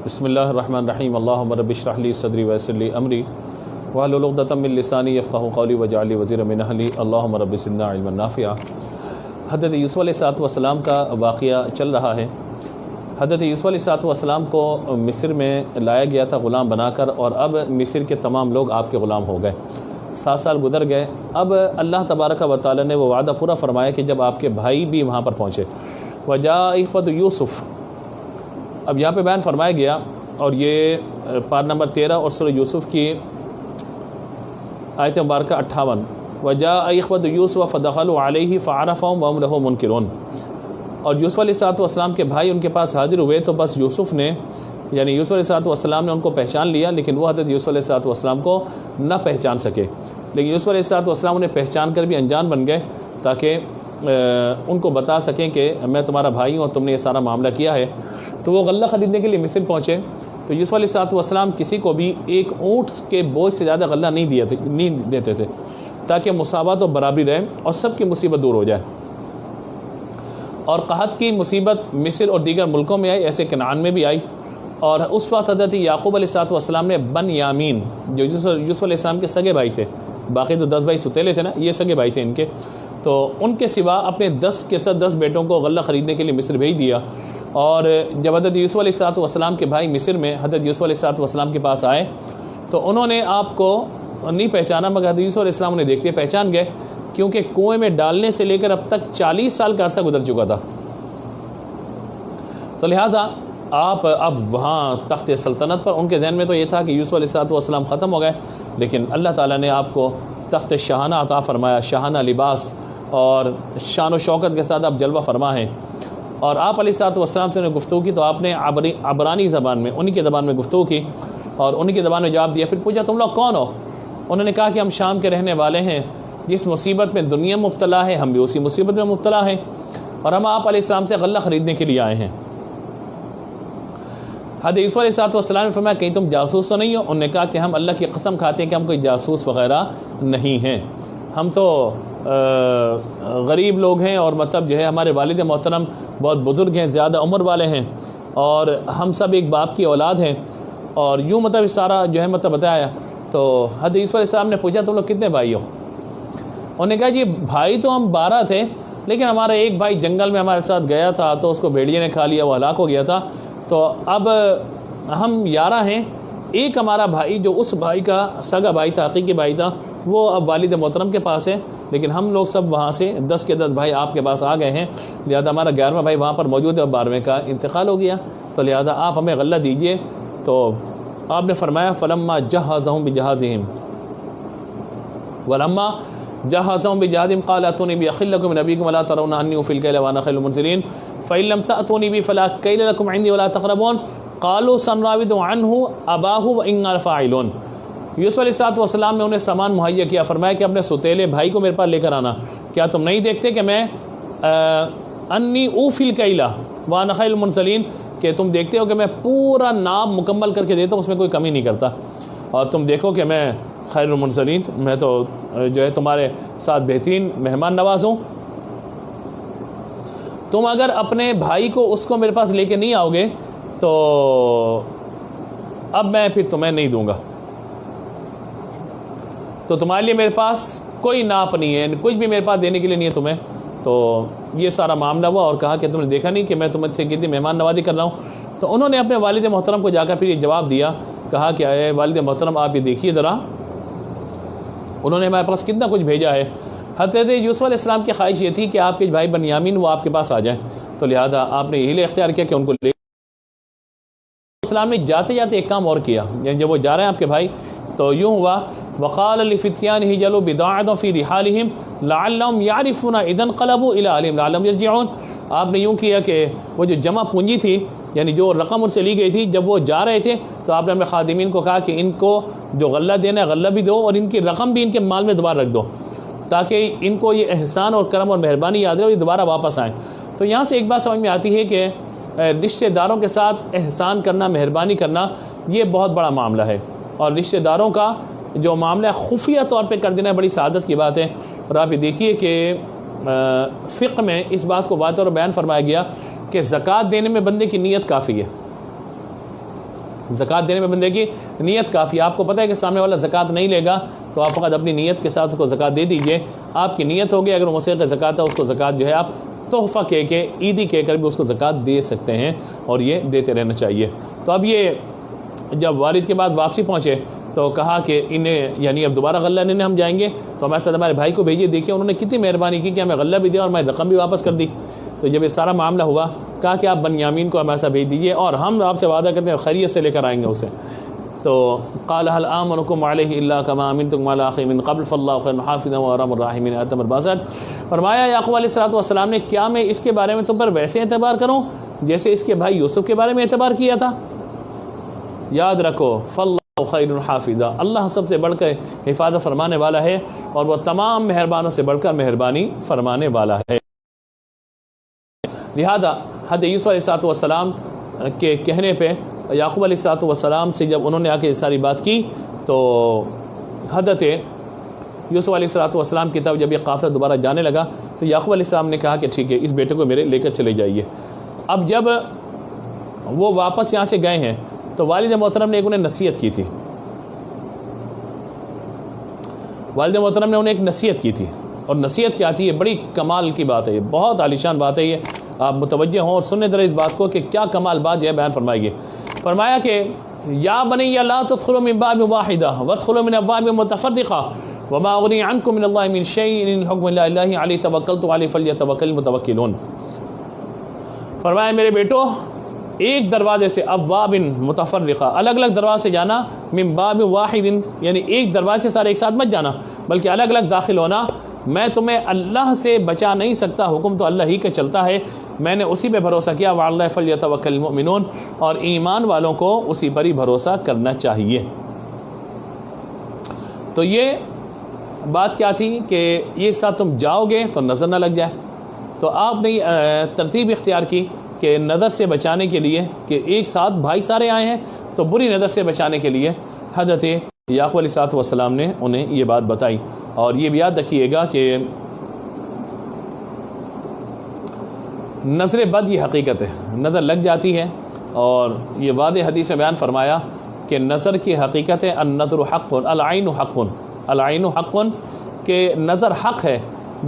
बिस्मिल्लाहिर्रहमानिर्रहीम। अल्लाहुम्मा रब्बि इश्रह ली सदरी वयस्सिर ली अमरी वहलुल उक़दतम मिन लिसानी यफ़क़हू क़ौली वजअल ली वज़ीरम मिन अहली। अल्लाहुम्मा रब्बि ज़िदना इल्मन नाफ़िआ। हज़रत यूसुफ़ अलैहिस्सलाम का वाक़या चल रहा है। हज़रत यूसुफ़ अलैहिस्सलाम को मिस्र में लाया गया था ग़ुलाम बनाकर, और अब मिस्र के तमाम लोग आपके ग़ुलाम हो गए। 7 साल गुजर गए। अब अल्लाह तबारक व तआला ने वो वादा पूरा फरमाया कि जब आपके भाई भी वहाँ पर पहुँचे, वजाअ इख़्वतु यूसुफ़, अब यहाँ पे बयान फरमाया गया, और ये पार नंबर 13 और सूरह यूसुफ़ की आयत मुबारक 58। वजाअ इख़्वतु यूसुफ़ फ़दख़लू अलैहि फ़अरफ़हुम वहुम लहू मुनकिरून। और यूसुफ़ अलैहिस्सलाम के भाई उनके पास हाजिर हुए, तो बस यूसुफ़ ने यानी यूसुफ़ अलैहिस्सलाम ने उनको पहचान लिया, लेकिन वो हज़रत यूसुफ़ अलैहिस्सलाम को न पहचान सके। लेकिन यूसुफ़ अलैहिस्सलाम उन्हें पहचान कर भी अनजान बन गए, ताकि उनको बता सकें कि मैं तुम्हारा भाई हूँ और तुमने ये सारा मामला किया है। तो वो गल्ला ख़रीदने के लिए मिस्र पहुँचे। तो यूसुफ़ अलैहिस्सलाम किसी को भी एक ऊँट के बोझ से ज़्यादा गल्ला नहीं देते थे, ताकि मुसावत और बराबरी रहे और सबकी मुसीबत दूर हो जाए। और क़हत की मुसीबत मिस्र और दीगर मुल्कों में आई, ऐसे कनान में भी आई। और उस वक्त हज़रत याक़ूब अलैहिस्सलाम ने बन-यामीन, जो यूसुफ़ अलैहिस्सलाम के सगे भाई थे, बाकी तो 10 भाई सुतेले थे ना, ये सगे भाई थे इनके, तो उनके सिवा अपने 10 बेटों को गल्ला ख़रीदने के लिए मिस्र भेज दिया। और जब हज़रत यूसुफ़ अलैहिस्सलाम के भाई मिस्र में हज़रत यूसुफ़ अलैहिस्सलाम के पास आए, तो उन्होंने आपको नहीं पहचाना, मगर हज़रत यूसुफ़ अलैहिस्सलाम उन्हें देखते पहचान गए, क्योंकि कुएँ में डालने से लेकर अब तक 40 साल का अरसा गुजर चुका था। तो लिहाजा आप अब वहाँ तख्त सल्तनत पर, उनके जहन में तो ये था कि यूसुफ़ अलैहिस्सलाम ख़त्म हो गए, लेकिन अल्लाह ताला ने आपको तख्त शाहाना अता फ़रमाया, शाहाना लिबास और शान व शौकत के साथ आप जलवा फरमा हैं। और आप अलैहिस्सलाम से गुफ्तगू की, तो आपने अबरानी ज़बान में, उन्हीं की ज़बान में गुफ्तगू की और उन्हीं की ज़बान में जवाब दिया। फिर पूछा, तुम लोग कौन हो? उन्होंने कहा कि हम शाम के रहने वाले हैं, जिस मुसीबत में दुनिया मुब्तला है हम भी उसी मुसीबत में मुब्तला हैं, और हम आप अलैहिस्सलाम से गल्ला ख़रीदने के लिए आए हैं। हज़रत यूसुफ़ अलैहिस्सलाम ने फरमाया, कहीं तुम जासूस तो नहीं हो? उन्होंने कहा कि हम अल्लाह की कसम खाते हैं कि हम कोई जासूस वग़ैरह नहीं हैं, हम तो गरीब लोग हैं, और मतलब जो है हमारे वालिद मोहतरम बहुत बुज़ुर्ग हैं, ज़्यादा उम्र वाले हैं, और हम सब एक बाप की औलाद हैं। और यूँ मतलब सारा जो है मतलब बताया। तो हज़रत यूसुफ़ अलैहिस्सलाम ने पूछा, तुम लोग कितने भाई हो? उन्होंने कहा, जी भाई तो हम 12 थे, लेकिन हमारा एक भाई जंगल में हमारे साथ गया था, तो उसको भेड़िए ने खा लिया, वो हलाक हो गया था। तो अब हम 11 हैं। एक हमारा भाई जो उस भाई का सगा भाई था, हकीकी भाई था, वो अब वालिद मोहतरम के पास है, लेकिन हम लोग सब वहाँ से 10 के 10 भाई आपके पास आ गए हैं। लिहाजा हमारा 11वां भाई वहाँ पर मौजूद है और 12वें का इंतकाल हो गया, तो लिहाजा आप हमें गल्ला दीजिए। तो आपने फरमाया, फ़लम्मा जहज़हुम बिजहाज़िहिम वलम्मा जहज़हुम बिजहाज़िहिम क़ाल अतूनी बिअख़िल लकुम मिन अबीकुम वला तरौना अन्नी उफ़िल कैल व अना ख़ैरुल मुनज़िरीन फ़इन लम तअतूनी बिही फ़ला कैल लकुम इंदी वला तक़रबून क़ालू सनराविदु अन्हु अबाहु व इन्ना लफ़ाइलून। यूसुफ़ अलैहिस्सलाम ने उन्हें सामान मुहैया किया, फरमाया कि अपने सुतेले भाई को मेरे पास लेकर आना। क्या तुम नहीं देखते कि मैं अन्नी ऊफ़िल कैला व अना ख़ैरुल मुनज़िरीन, कि तुम देखते हो कि मैं पूरा नाम मुकम्मल करके देता हूँ, उसमें कोई कमी नहीं करता, और तुम देखो कि मैं खैरुल मुनज़िरीन, मैं तो जो है तुम्हारे साथ बेहतरीन मेहमान नवाज़ हूँ। तुम अगर अपने भाई को उसको मेरे पास लेके नहीं आओगे, तो अब मैं फिर तुम्हें नहीं दूँगा, तो तुम्हारे लिए मेरे पास कोई नाप नहीं है, कुछ भी मेरे पास देने के लिए नहीं है तुम्हें। तो ये सारा मामला हुआ, और कहा कि तुमने देखा नहीं कि मैं तुमसे कितनी मेहमान नवाज़ी कर रहा हूँ। तो उन्होंने अपने वालिद मोहतरम को जाकर फिर ये जवाब दिया, कहा कि अरे वालिद मोहतरम, आप ये देखिए ज़रा, उन्होंने हमारे पास कितना कुछ भेजा है। हज़रत यूसुफ़ अलैहिस्सलाम की ख्वाहिश ये थी कि आपके भाई बन-यामीन वो आपके पास आ जाएँ, तो लिहाजा आपने यही इख्तियार किया कि उनको ले। इस्लाम ने जाते जाते एक काम और किया, यानी जब वो जा रहे हैं आपके भाई, तो यूँ हुआ, वक़ाल लिफ़ित्यानिही जलू बिदाअतहुम फ़ी रिहालिहिम लअल्लहुम यारिफ़ूना इज़ इनक़लबू इला अहलिहिम लअल्लहुम यरजिऊन। आपने यूँ किया कि वो जो जमा पूंजी थी, यानी जो रकम उनसे ली गई थी, जब वो जा रहे थे, तो आपने अपने खादिमीन को कहा कि इनको जो गल्ला देना है गल्ला भी दो, और इनकी रकम भी इनके माल में दोबारा रख दो, ताकि इनको ये एहसान और करम और मेहरबानी याद रहे और ये दोबारा वापस आएँ। तो यहाँ से एक बात समझ में आती है कि रिश्तेदारों के साथ एहसान करना, मेहरबानी करना, ये बहुत बड़ा मामला है, और रिश्तेदारों का जो मामला खुफिया तौर पे कर देना बड़ी सादत की बात है। और आप ये देखिए कि फ़िक़्ह में इस बात को वाज़ेह और बयान फरमाया गया कि ज़कात देने में बंदे की नीयत काफ़ी है। ज़कात देने में बंदे की नीयत काफ़ी। आपको पता है कि सामने वाला ज़कात नहीं लेगा तो आप फ़कत अपनी नीयत के साथ उसको ज़कात दे दीजिए। आपकी नीयत होगी, अगर मुझसे ज़कात है उसको ज़कात जो है आप तोहफ़ा कह के, ईदी कह कर भी उसको ज़कात दे सकते हैं और ये देते रहना चाहिए। तो अब ये जब वालिद के बाद वापसी पहुँचे तो कहा कि इन्हें यानी अब दोबारा गल्ला लेने हम जाएंगे तो हमारे साथ हमारे भाई को भेजिए। देखिए उन्होंने कितनी मेहरबानी की कि हमें गल्ला भी दिया और हमारी रकम भी वापस कर दी। तो जब ये सारा मामला हुआ कहा कि आप बनियामीन को हमारे साथ भेज दीजिए और हम आपसे वादा करते हैं खैरियत से लेकर आएंगे उसे। तो क़ाल हल आमनुकुम अलैहि इल्ला कमा अमिनतुम अला अखी मिन क़ब्ल फल्लाहु खैरुन हाफ़िज़न व अरहमुर राहिमीन। आयत नंबर 62। फरमाया याक़ूब अलैहिस्सलाम ने, क्या मैं इसके बारे में तुम पर वैसे एतबार करूँ जैसे इसके भाई यूसुफ़ के बारे में एतबार किया था। याद रखो फल्लाहु खैरुन हाफ़िज़ा, अल्लाह सबसे बढ़कर हिफाजत फरमाने वाला है और वह तमाम मेहरबानों से बढ़कर मेहरबानी फरमाने वाला है। लिहाजा हज़रत यूसुफ़ अलैहिस्सलाम के कहने पे याक़ूब अलैहिस्सलाम से जब उन्होंने आके सारी बात की तो हज़रत यूसुफ़ अलैहिस्सलाम की तरफ जब ये काफ़िला दोबारा जाने लगा तो याक़ूब अलैहिस्सलाम ने कहा कि ठीक है, इस बेटे को मेरे लेकर चले जाइए। अब जब वो वापस यहाँ से गए हैं तो वालिद मोहतरम ने एक उन्हें नसीहत की थी। वालिद मोहतरम ने उन्हें एक नसीहत की थी और नसीहत क्या थी, ये बड़ी कमाल की बात है, ये बहुत आलीशान बात है। ये आप मुतवज्जे हों और सुनने जरा इस बात को कि क्या कमाल बात जो है बयान फरमाइए। फरमाया कि या बनी ला तदखुलू मिन बाबिन वाहिदा वदखुलू मिन अब्वाबिन मुतफर्रिक़ा वमा उगनी अन्कुम मिनल्लाहि मिन शैइन इन हुक्मु इल्ला लिल्लाहि अलैहि तवक्कलतु अलैहि फल्यतवक्कलिल मुतवक्किलून। फरमाया मेरे बेटो, एक दरवाजे से अब्वाबिन मुतफर्रिक़ा, अलग अलग दरवाजे से जाना, मिन बाबिन वाहिदिन यानी एक दरवाजे से सारे एक साथ मत जाना बल्कि अलग अलग दाखिल होना। मैं तुम्हें अल्लाह से बचा नहीं सकता, हुक्म तो अल्लाह ही का चलता है, मैंने उसी पे भरोसा किया। वअल्लाहि फल्यतवक्कलिल मुमिनून, और ईमान वालों को उसी पर ही भरोसा करना चाहिए। तो ये बात क्या थी कि एक साथ तुम जाओगे तो नज़र ना लग जाए। तो आपने तरतीब इख्तियार की कि नज़र से बचाने के लिए कि एक साथ भाई सारे आए हैं तो बुरी नज़र से बचाने के लिए हज़रत याक़ूब अलैहिस्सलाम ने उन्हें ये बात बताई। और ये भी याद रखिएगा कि नज़र बद ये हकीकत है, नज़र लग जाती है और ये वादे हदीस में बयान फरमाया कि नज़र की हकीकत है अन-नज़रु हक़्क़ुन अल-ऐनु हक़्क़ुन, अल-ऐनु हक़्क़ुन के नज़र हक़ है।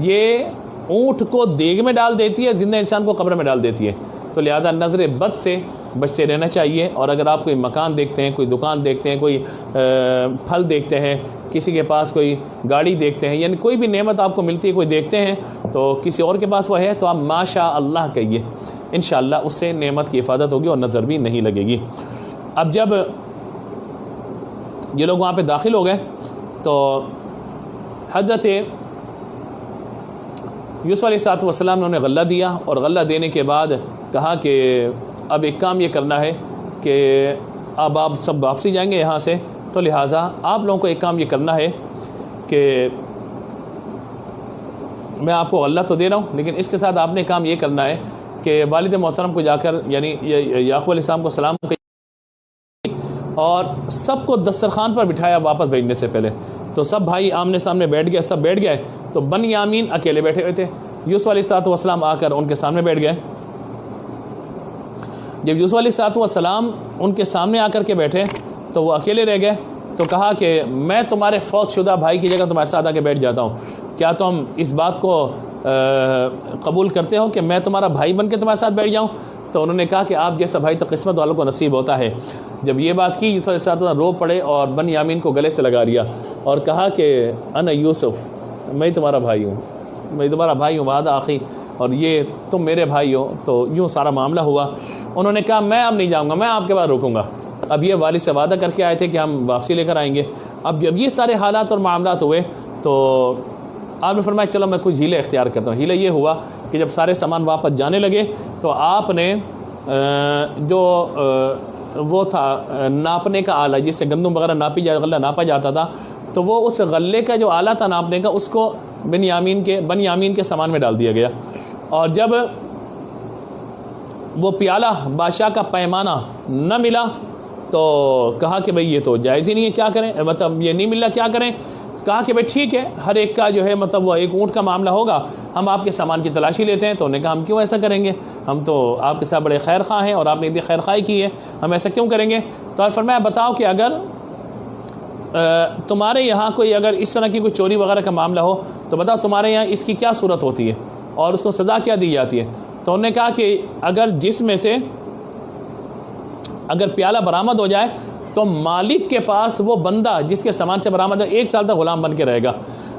ये ऊँट को देग में डाल देती है, ज़िंदा इंसान को कब्र में डाल देती है। तो लिहाजा नज़र बद से बचते रहना चाहिए। और अगर आप कोई मकान देखते हैं, कोई दुकान देखते हैं, कोई फल देखते हैं, किसी के पास कोई गाड़ी देखते हैं, यानी कोई भी नेमत आपको मिलती है कोई देखते हैं तो किसी और के पास वह है तो आप माशा अल्लाह कहिए, इंशाअल्लाह उससे नेमत की हिफाजत होगी और नज़र भी नहीं लगेगी। अब जब ये लोग वहाँ पे दाखिल हो गए तो हज़रत यूसुफ़ अलैहिस्सलाम ने उन्हें गल्ला दिया और गल्ला देने के बाद कहा कि अब एक काम ये करना है कि अब आप सब वापसी जाएंगे यहाँ से, तो लिहाजा आप लोगों को एक काम ये करना है कि मैं आपको गल्ला तो दे रहा हूँ लेकिन इसके साथ आपने काम ये करना है कि वालिद मोहतरम को जाकर यानी याक़ूब अलैहिस्सलाम को सलाम और सबको दस्तरखान पर बिठाया वापस भेजने से पहले। तो सब भाई आमने सामने बैठ गए, सब बैठ गए तो बनियामीन अकेले बैठे हुए थे। यूसुफ़ अलैहिस्सलाम आकर उनके सामने बैठ गए। जब यूसुफ़ अलैहिस्सलाम उनके सामने आकर के बैठे तो वो अकेले रह गए। तो कहा कि मैं तुम्हारे फौतशुदा भाई की जगह तुम्हारे साथ आके बैठ जाता हूँ, क्या तुम इस बात को कबूल करते हो कि मैं तुम्हारा भाई बन के तुम्हारे साथ बैठ जाऊँ? तो उन्होंने कहा कि आप जैसा भाई तो किस्मत वालों को नसीब होता है। जब ये बात की यूसुफ़ अलैहिस्सलाम रो पड़े और बनियामीन को गले से लगा लिया और कहा कि अना यूसुफ़, मैं तुम्हारा भाई हूँ, मैं तुम्हारा भाई हूँ, वादा आखी, और ये तुम मेरे भाई हो। तो यूँ सारा मामला हुआ। उन्होंने कहा मैं अब नहीं जाऊँगा, मैं आपके बाद रुकूँगा। अब ये वालिद से वादा करके आए थे कि हम वापसी लेकर आएंगे। अब जब ये सारे हालात और मामलात हुए तो आपने फरमाया चलो मैं कुछ हीले इख्तियार करता हूँ। हीला ये हुआ कि जब सारे सामान वापस जाने लगे तो आपने जो वो था नापने का आला जिससे गंदम वगैरह नापी गल्ला नापा जाता था, तो वो उस गल्ले का जो आला था नापने का उसको बनियामीन के सामान में डाल दिया गया। और जब वो प्याला बादशाह का पैमाना न मिला तो कहा कि भाई ये तो जायज़ ही नहीं है, क्या करें, मतलब ये नहीं मिला क्या करें? कहा कि भाई ठीक है, हर एक का जो है मतलब वो एक ऊँट का मामला होगा, हम आपके सामान की तलाशी लेते हैं। तो उन्होंने कहा हम क्यों ऐसा करेंगे, हम तो आपके साथ बड़े खैर खा हैं और आपने इतनी खैर खाई की है, हम ऐसा क्यों करेंगे। तो आप फरमाया बताओ कि अगर तुम्हारे यहाँ कोई अगर इस तरह की कोई चोरी वगैरह का मामला हो तो बताओ तुम्हारे यहाँ इसकी क्या सूरत होती है और उसको सज़ा क्या दी जाती है। तो उन्होंने कहा कि अगर जिसमें से अगर प्याला बरामद हो जाए तो मालिक के पास वो बंदा जिसके सामान से बरामद है 1 साल तक गुलाम बन के रहेगा।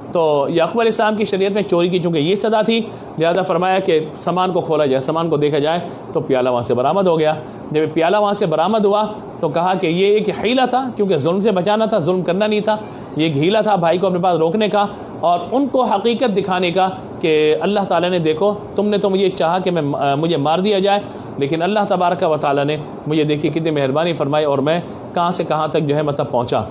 तो याकूब अलैहिस्सलाम की शरीयत में चोरी की चूँकि ये सज़ा थी, लिहाजा फरमाया कि सामान को खोला जाए, सामान को देखा जाए। तो प्याला वहाँ से बरामद हो गया। जब प्याला वहाँ से बरामद हुआ तो कहा कि ये एक हीला था, क्योंकि जुल्म से बचाना था, जुल्म करना नहीं था। ये एक हीला था भाई को अपने पास रोकने का और उनको हकीकत दिखाने का कि अल्लाह ताला ने देखो तुमने तो मुझे चाहा कि मुझे मार दिया जाए, लेकिन अल्लाह तबारक व तआला ने मुझे देखी कितनी मेहरबानी फरमाई और मैं कहाँ से कहाँ तक जो है मतलब पहुँचा।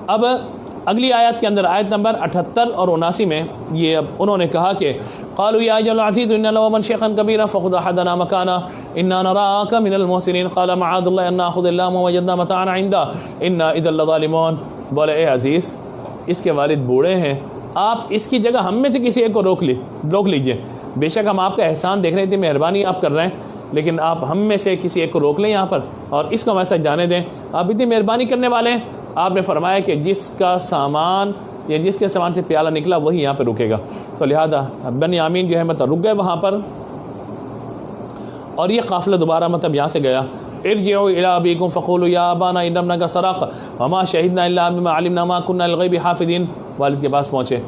अब अगली आयत के अंदर आयत नंबर 78 और 79 में ये अब उन्होंने कहा कि क़ालू या अय्युहल अज़ीज़ इन्ना लना मन शेखन कबीरा फ़ख़ुज़ अहदना मकाना इन्ना नराका मिनल मुहसिनीन क़ाल मआज़ल्लाहि अन नाख़ुज़ इल्ला मा वजदना मताअना इंदा इन्ना इज़्ज़न लज़ालिमून। बोले ए अज़ीज़, इसके वालिद बूढ़े हैं, आप इसकी जगह हम में से किसी एक को रोक लीजिए। बेशक हम आपका एहसान देख रहे थे, मेहरबानी आप कर रहे हैं, लेकिन आप हम में से किसी एक को रोक लें यहाँ पर और इसको हमारे साथ जाने दें, आप इतनी मेहरबानी करने वाले हैं। आपने फरमाया कि जिसका सामान या जिसके सामान से प्याला निकला वही यहाँ पर रुकेगा। तो लिहाजा बनियामीन जो है मतलब रुक गए वहाँ पर और ये काफ़िला दोबारा मतलब यहाँ से गया। इरजिउ इला अबीकुम फ़क़ूलू या अबाना इन्ना का सरक़ वमा शहिदना इल्ला बिमा अलिमना मा कुन्ना लिल-ग़ैबि हाफ़िज़ीन। वालिद के पास पहुँचे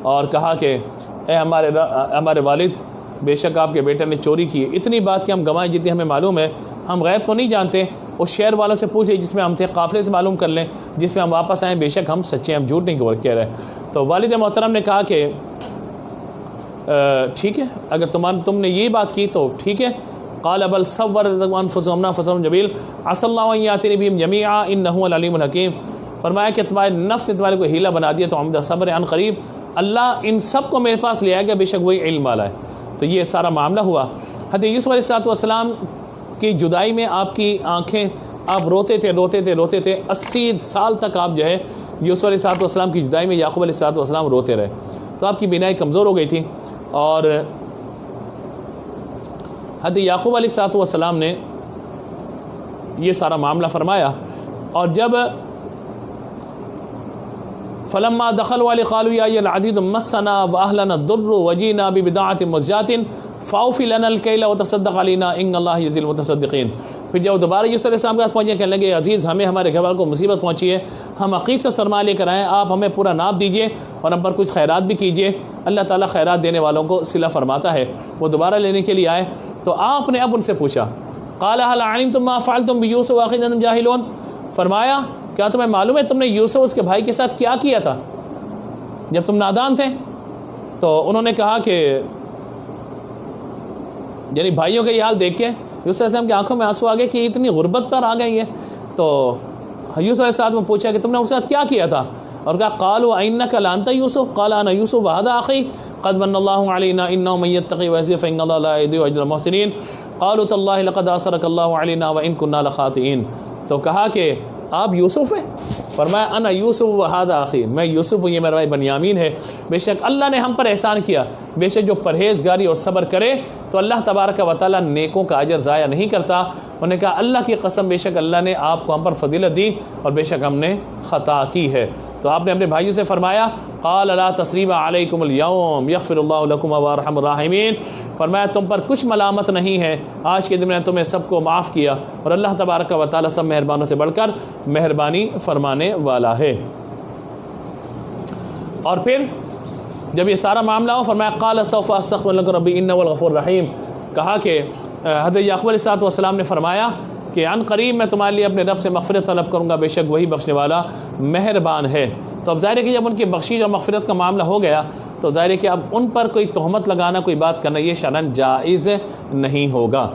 और कहा कि ए हमारे वालिद, बेशक आपके बेटे ने चोरी की, इतनी बात कि हम गवाएं जितनी हमें मालूम है, हम गैब तो नहीं जानते। उस शहर वालों से पूछ लें जिसमें हम थे, काफ़िले से मालूम कर लें जिसमें हम वापस आएँ, बेशक हम सच्चे, हम झूठ नहीं कह रहे। तो वालिद मोहतरम ने कहा कि ठीक है, अगर तुमने ये बात की तो ठीक है। क़ाल बल सव्वरत अनफुसुहुम फ़सब्रुन जमील अस्सल्लाहु अन यातिनी बिहिम जमीआ इन्नहु अल-अलीमुल हकीम। फरमाया कि तुम्हारे नफ्स ने तुम्हारे को हीला बना दिया तो अमदा सब्र अन क़रीब, अल्लाह इन सब को मेरे पास ले आएगा, बेशक वही इल्म वाला है। तो ये सारा मामला हुआ। हज़रत यूसुफ़ अलैहिस्सलाम की जुदाई में आपकी आँखें, आप रोते थे 80 साल तक आप जो है यूसुफ़ अलैहिस्सलाम की जुदाई में याकूब अलैहिस्सलाम रोते रहे। तो आपकी बिनाई कमज़ोर हो गई थी और हज़रत याकूब अलैहिस्सलाम ने ये सारा मामला फरमाया। और जब फ़लम्मा दखल वाले क़ालू या अय्युहल अज़ीज़ मस्सना व अहलना दुर्रु वजीना बिबिदाअतिन मुज़जातिन फ़ाउफ़ि लनल कैला व तसद्दक़ अलैना इन्नल्लाह यज़िल मुतसद्दिक़ीन। फिर जब दोबारा यूसुफ़ अलैहिस्सलाम के पास पहुँचे, कहने लगे अज़ीज़, हमें हमारे घर वालों को मुसीबत पहुँची है, हम अक़ीक़ से सरमा लेकर आएँ, आप हमें पूरा नाप दीजिए और हम पर कुछ खैरात भी कीजिए, अल्लाह ताला खैरात देने वालों को सिला फरमाता है। वो दोबारा लेने के लिए आए तो आपने अब उनसे पूछा, क़ाल हल अलिमतुम मा फ़अलतुम बियूसुफ़ व अख़ीही अंतुम जाहिलून। फरमाया क्या तुम्हें मालूम है तुमने यूसुफ़ उसके भाई के साथ क्या किया था जब तुम नादान थे। तो उन्होंने कहा कि यानी भाइयों का ये हाल देख के यूसुफ़ अलैहिस्सलाम की आंखों में आंसू आ गए कि इतनी गुर्बत पर आ गई है। तो यूसुफ़ अलैहिस्सलाम ने पूछा कि तुमने उसके साथ क्या किया था, और कहा क़ालू इन्नका लांता यूसुफ़ क़ाल अना यूसुफ़ व हाज़ा अख़ी क़द मन्नल्लाहु अलैना इन्नहु मन यत्तक़ि व यस्बिर फ़इन्नल्लाह ला युज़ि'ु अज्रल मुहसिनीन क़ालू तल्लाहि लक़द आसरकल्लाहु अलैना व इन कुन्ना लख़ातिईन। तो कहा कि आप यूसुफ़ हैं? फरमाया अना यूसुफ़ व हाज़ा अख़ी, मैं यूसुफ़ हूँ, ये मेरा भाई बनियामीन है। बेशक अल्लाह ने हम पर एहसान किया, बेशक जो परहेज़गारी और सब्र करे तो अल्लाह तबारक व तआला नेकों का अजर ज़ाया नहीं करता। उन्होंने कहा अल्लाह की कसम, बेशक अल्लाह ने आपको हम पर फजीलत दी और बेशक हमने ख़ता की है। तो आपने अपने भाइयों से फरमाया क़ाल ला तस्रीबा अलैकुमुल यौम यग़फ़िरुल्लाहु लकुम व अरहमुर राहिमीन। फरमाया तुम पर कुछ मलामत नहीं है, आज के दिन मैंने तुम्हें सबको माफ़ किया और अल्लाह तबारक व तआला सब मेहरबानों से बढ़कर मेहरबानी फरमाने वाला है। और फिर जब ये सारा मामला हो फरमाया क़ाल सौफ़ अस्तग़फ़िरु लकुम रब्बी इन्नहु हुवल गफ़ूरुर रहीम। कहा कि हज़रत याक़ूब अलैहिस्सलाम ने फरमाया कि अन करीब मैं तुम्हारे लिए अपने रब से मग़फ़िरत तलब करूँगा, बेशक वही बख्शने वाला मेहरबान है। तो अब ज़ाहिर है कि जब उनकी बख्शीश और मग़फ़िरत का मामला हो गया तो ज़ाहिर है कि अब उन पर कोई तोहमत लगाना, कोई बात करना, ये शरअन जायज़ नहीं होगा।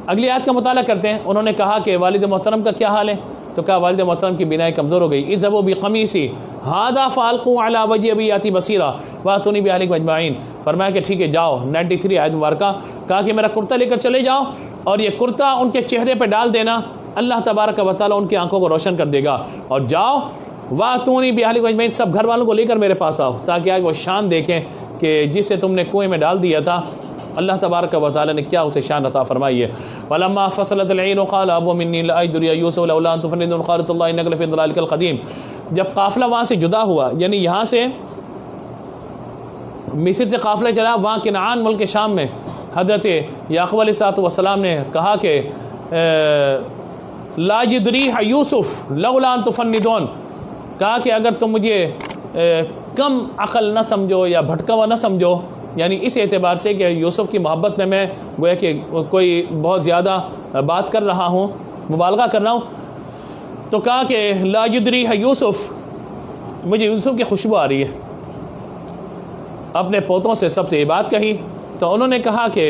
अगली आयत का मुताला करते हैं। उन्होंने कहा कि वालिद मोहतरम का क्या हाल है, तो कहा वालिद मोहतरम की बिनाई कमज़ोर हो गई। इज़्हबू बिक़मीसी हादा फ़अल्क़ू अला वजहि अबी याती बसीरा वातूनी बिअहलिकुम अजमईन। फरमाया कि ठीक है जाओ, 93 आयत मुबारका, कहा कि मेरा कुर्ता लेकर चले जाओ और ये कुर्ता उनके चेहरे पर डाल देना, अल्लाह तबारक व तआला उनकी आंखों को रोशन कर देगा। और जाओ वाह तूनी भी अहलिक अजमईन, सब घर वालों को लेकर मेरे पास आओ, ताकि आगे वो शान देखें कि जिसे तुमने कुएं में डाल दिया था अल्लाह तबारक व तआला ने क्या उसे शान अता फरमाई है। वलम्मा फसलतल ईन क़ाल अबू मिन्नी लअजदु या यूसुफ लौला अन तुफ़न्निदून क़ालत अल्लाह इन्नका लफ़ी ज़लालिकल क़दीम। जब काफ़िला वहाँ से जुदा हुआ, यानी यहाँ से मिस्र से काफ़िला चला, वहाँ किनान मुल्क शाम में हज़रत याक़ूब अलैहिस्सलाम ने कहा कि ला यद्रीह यूसुफ लौला अन तुफ़न्निदून, कहा कि अगर तुम मुझे कम अक़ल न समझो या भटका हुआ न समझो, यानी इस एतबार से कि यूसुफ़ की मोहब्बत में मैं गोया कि कोई बहुत ज़्यादा बात कर रहा हूँ, मुबालगा कर रहा हूँ, तो कहा कि ला यद्रीह यूसुफ, मुझे यूसुफ़ की खुशबू आ रही है। अपने पोतों से सबसे ये बात कही तो उन्होंने कहा कि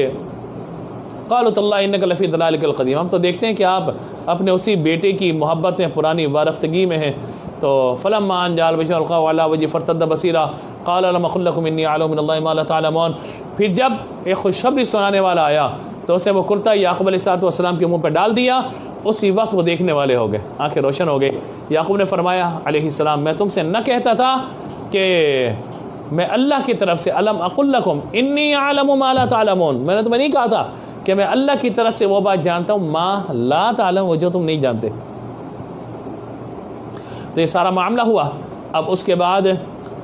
क़ालू तल्लाह इन्नका लफ़ी ज़लालिकल क़दीम, हम तो देखते हैं कि आप अपने उसी बेटे की मोहब्बत में पुरानी वारफ्तगी में हैं। तो फलम्मा अन जाल बशर अला वजही फर्तद्द बसीरा क़ाल अलम अक़ुल लकुम इन्नी अअलमु मिनल्लाहि मा ला तअलमून। फिर जब एक खुशखबरी सुनाने वाला आया तो उसे वो कुर्ता याक़ूब अलैहिस्सलाम के मुँह पर डाल दिया, उसी वक्त वो देखने वाले हो गए, आँखें रोशन हो गई। याक़ूब ने फरमाया अलैहिस्सलाम, मैं तुमसे न कहता था कि मैं अल्लाह की तरफ से अलम अक़ुल लकुम इन्नी अअलमु मा ला तअलमून, मैंने तुम्हें नहीं कहा था कि मैं अल्लाह की तरफ से वो बात जानता हूँ मा ला तअलमून, वो जो तुम नहीं जानते। तो ये सारा मामला हुआ। अब उसके बाद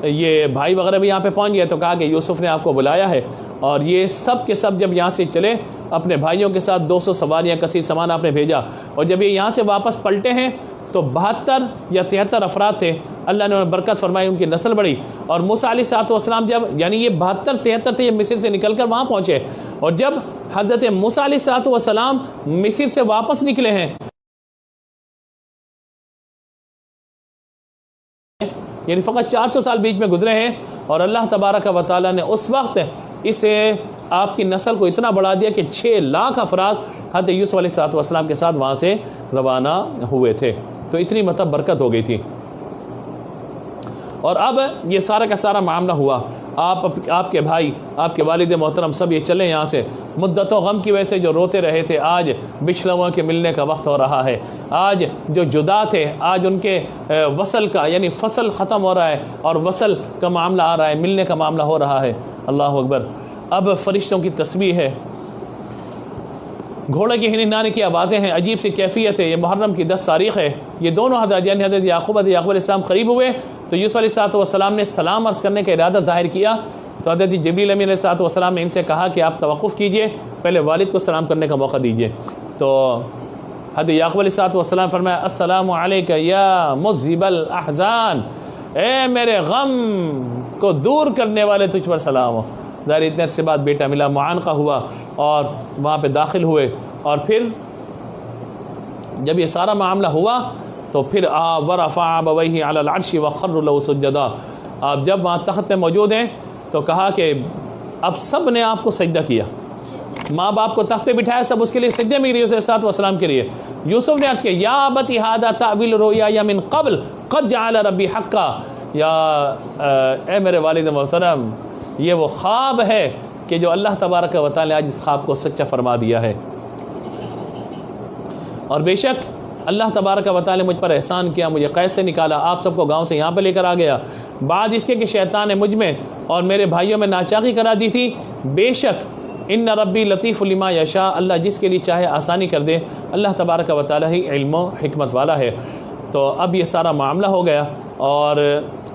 ये भाई वगैरह भी यहाँ पे पहुँच गए, तो कहा कि यूसुफ़ ने आपको बुलाया है। और ये सब के सब जब यहाँ से चले अपने भाइयों के साथ 200 सवारियाँ कसीर सामान आपने भेजा, और जब ये यहाँ से वापस पलटे हैं तो 72 या 73 अफराद थे। अल्लाह ने उन्हें बरकत फरमाई, उनकी नस्ल बढ़ी। और मूसा अलैहिस्सलाम जब, यानी ये 72-73 थे, ये मिस्र से निकल कर वहाँ पहुँचे, और जब हज़रत मूसा अलैहिस्सलाम मिस्र से वापस निकले हैं, यानी फ़कत 400 साल बीच में गुजरे हैं, और अल्लाह तबारक व तआला ने उस वक्त इसे आपकी नस्ल को इतना बढ़ा दिया कि 6 लाख अफराद हज़रत यूसुफ़ अलैहिस्सलाम के साथ वहाँ से रवाना हुए थे। तो इतनी मतलब बरकत हो गई थी। और अब ये सारा का सारा मामला हुआ, आपके भाई, आपके वालिद मोहतरम सब ये चले यहाँ से, मुद्दतों गम की वजह से जो रोते रहे थे, आज बिछड़ों के मिलने का वक्त हो रहा है। आज जो जुदा थे, आज उनके वसल का, यानी फसल ख़त्म हो रहा है और वसल का मामला आ रहा है, मिलने का मामला हो रहा है। अल्लाह अकबर। अब फरिश्तों की तस्बीह है, घोड़े की हिनहिनाने की आवाज़ें हैं, अजीब सी कैफियत है। ये मुहर्रम की 10 तारीख़ है। ये दोनों हज़रत, यानी हज़रत याक़ूब अलैहिस्सलाम करीब हुए तो यूसुफ़ अलैहिस्सलाम ने सलाम अर्ज़ करने का इरादा ज़ाहिर किया, तो हज़रत जिब्रील अमीन अलैहिस्सलाम ने इनसे कहा कि आप तवक़्क़ुफ़ कीजिए, पहले वालिद को सलाम करने का मौका दीजिए। तो हज़रत याक़ूब अलैहिस्सलाम फरमाया अस्सलामु अलैका या मुज़हिबल अहज़ान, ए मेरे गम को दूर करने वाले, तुझ पर सलाम हो। ज़ाहिर इतने से बाद बेटा मिला, मुआनक़ा हुआ और वहाँ पे दाखिल हुए। और फिर जब ये सारा मामला हुआ तो फिर वरफ़ा अबवैहि अलल अर्श व खर्रू लहू सुज्जदा। आप जब वहाँ तख्त पे मौजूद हैं तो कहा कि अब सब ने आपको सजदा किया, माँ बाप को तख्त पे बिठाया, सब उसके लिए सजदे में गिरे, यूसुफ़ वसलाम के लिए। यूसुफ़ ने अर्ज़ किया या अबती हादा तावील रुया मिन क़ब्ल क़द जअल रब्बी हक़्क़ा, या ए मेरे वालिद मोहतरम, ये वो ख्वाब है कि जो अल्लाह तबारक व तआला आज इस ख्वाब को सच्चा फरमा दिया है। और बेशक अल्लाह तबारक व तआला ने मुझ पर एहसान किया, मुझे कैद से निकाला, आप सबको गांव से यहाँ पर लेकर आ गया। बाद इसके कि शैतान ने मुझ में और मेरे भाइयों में नाचाकी करा दी थी। बेशक इन्न रब्बी लतीफ़ु लिमा यशा, अल्लाह जिसके लिए चाहे आसानी कर दे, अल्लाह तबारक व तआला ही इल्म व हिकमत वाला है। तो अब ये सारा मामला हो गया और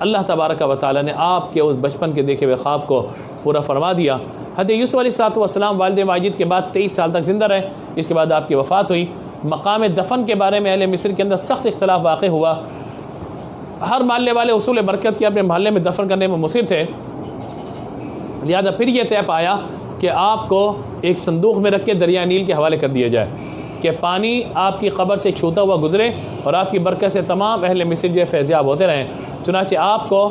अल्लाह तबारक व तआला ने आपके उस बचपन के देखे हुए ख्वाब को पूरा फरमा दिया। हज़रत यूसुफ़ अलैहिस्सलाम वालिद माजिद के बाद 23 साल तक ज़िंदा रहे। इसके बाद आपकी वफ़ात हुई। मकाम दफन के बारे में अहले मिस्र के अंदर सख्त इख्तलाफ वाक़ हुआ। हर महल्ले वाले उसूल बरकत के अपने महल्ले में दफन करने में मुसिर थे। लिहाजा फिर यह तय पाया कि आपको एक संदूक में रख के दरिया नील के हवाले कर दिया जाए कि पानी आपकी क़ब्र से छूता हुआ गुजरे और आपकी बरकत से तमाम अहले मिस्र जो फैज़याब होते रहें। चुनांचे आपको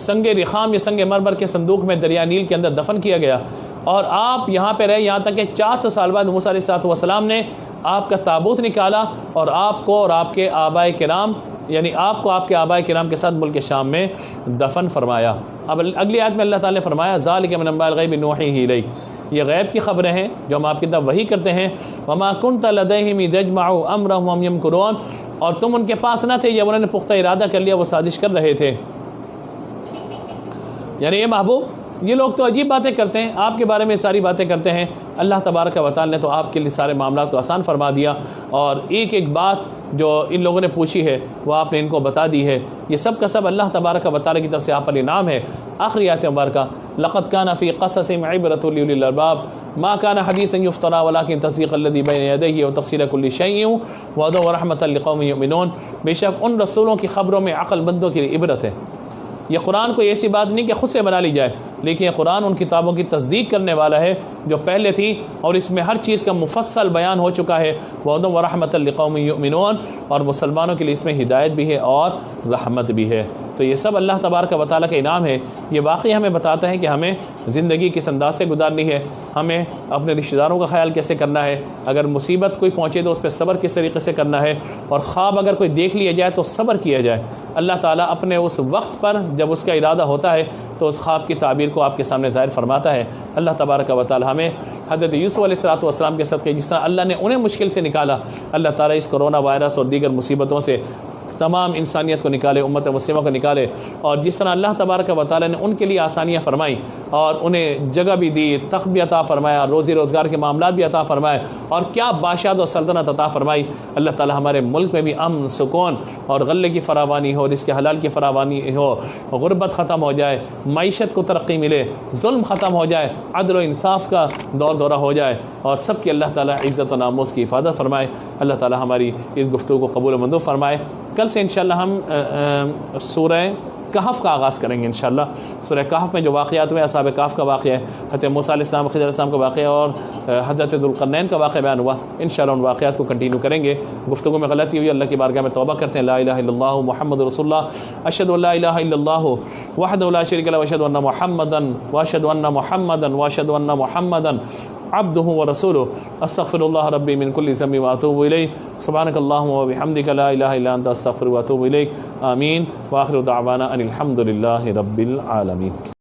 संगे रिखाम या संगे मरमर के संदूक में दरिया नील के अंदर दफन किया गया और आप यहाँ पे रहे, यहाँ तक कि 400 साल बाद मूसा अलैहिस्सलाम ने आपका ताबूत निकाला और आपको और आपके आबाए किराम, यानी आपको आपके आबाए किराम के साथ मुल्क शाम में दफन फरमाया। अब अगली आयत में अल्लाह ताला ने फरमाया ज़ालिका मिन अंबाइल ग़ैबि नूहीही इलैक, ये गैब की ख़बरें हैं जो हम आपकी तरफ वही करते हैं। वमा कुन्त लदैहिम इज़ यजमअू अम्रहुम वहुम यमकुरून, और तुम उनके पास न थे जब उन्होंने पुख्ता इरादा कर लिया, वो साजिश कर रहे थे। यानी ये महबूब, ये लोग तो अजीब बातें करते हैं, आपके बारे में सारी बातें करते हैं। अल्लाह तबारक व तआला ने तो आपके लिए सारे मामलात को आसान फरमा दिया, और एक एक बात जो इन लोगों ने पूछी है वो आपने इनको बता दी है। ये सब का सब अल्लाह तबारक व तआला की तरफ से आप पर इनाम है। आखिरी आयत मुबारका, लक़द काना फ़ी क़ससिहिम इबरतुन लिउलिल अलबाब मा काना हदीसन युफ्तरा वलाकिन तस्दीक़ल्लज़ी बैन यदैहि व तफ़सील कुल्लि शैइन व हुदन व रहमतन लिक़ौमिन युमिनून। बेशक उन रसूलों की ख़बरों में अक़लमंदों के लिए इबरत है। यह कुरान कोई ऐसी बात नहीं कि ख़ुद से बना ली जाए, लेकिन यह कुरान उन किताबों की तस्दीक करने वाला है जो पहले थी, और इसमें हर चीज़ का मुफस्सल बयान हो चुका है। वहुदन व रहमतन लिक़ौमिन युमिनून, और मुसलमानों के लिए इसमें हिदायत भी है और रहमत भी है। तो ये सब अल्लाह तबारक व तआला का इनाम है। ये वाक़ई हमें बताता है कि हमें ज़िंदगी किस अंदाज से गुजारनी है, हमें अपने रिश्तेदारों का ख्याल कैसे करना है, अगर मुसीबत कोई पहुँचे तो उस पर सब्र किस तरीके से करना है, और ख्वाब अगर कोई देख लिया जाए तो सब्र किया जाए। अल्लाह ताला अपने उस वक्त पर जब उसका इरादा होता है तो उस ख्वाब की ताबीर को आपके सामने ज़ाहिर फरमाता है। अल्लाह तबारक व तआला हमें हज़रत यूसुफ़ अलैहिस्सलाम के सदक़े जिस तरह अल्लाह ने उन्हें मुश्किल से निकाला, अल्लाह ताला इस कोरोना वायरस और दीगर मुसीबतों से तमाम इंसानियत को निकाले, उम्मत मुस्लिमा को निकाले। और जिस तरह अल्लाह तबारक व तआला ने उनके लिए आसानियाँ फरमाई और उन्हें जगह भी दी, तख्त भी अता फरमाया, रोज़ी रोज़गार के मामलात भी अता फरमाए, और क्या बादशाहत और सल्तनत अता फरमाई। अल्लाह ताला हमारे मुल्क में भी अमन, सुकून और गले की फरावानी हो, रिज़्क़ हलाल की फरावानी हो, गुर्बत ख़त्म हो जाए, मईशत को तरक्की मिले, जुल्म ख़त्म हो जाए, अदल व इंसाफ का दौर दौरा हो जाए, और सबकी अल्लाह ताला इज़्ज़त व नामूस की हिफाजत फरमाए। अल्लाह ताला हमारी इस गुफ्तगू को कबूल व मंजूर फरमाए। कल से इंशाअल्लाह हम सूरह कहफ़ का आगाज़ करेंगे इंशाअल्लाह। सूरह कहफ़ में जो वाक़यात हुए, असहाब कहफ़ का वाक़या है, हज़रत मूसा अलैहिस्सलाम, खिज़र अलैहिस्सलाम का वाक़या और हज़रत ज़ुल्क़रनैन का वाक़या बयान हुआ। इंशाअल्लाह उन वाक़यात को कंटिन्यू करेंगे। गुफ्तगू में गलती हुई, अल्लाह की बारगाह में तौबा करते हैं। ला इलाहा इल्लल्लाहु मुहम्मदुर रसूलुल्लाह, अशहदु अल्ला इलाहा इल्लल्लाहु वहदहु ला शरीका लहु व अशहदु अन्ना मुहम्मदन अब्दुहु व रसूलुहु, अस्तग़फ़िरुल्लाह रब्बी मिन कुल्लि ज़म्बिन व अतूबु इलैहि, सुब्हानकल्लाहुम्मा व बिहम्दिका ला इलाहा इल्ला अंता अस्तग़फ़िरुका व अतूबु इलैक। आमीन। व आखिरु दअवाना अनिल हम्दुलिल्लाहि रब्बिल आलमीन।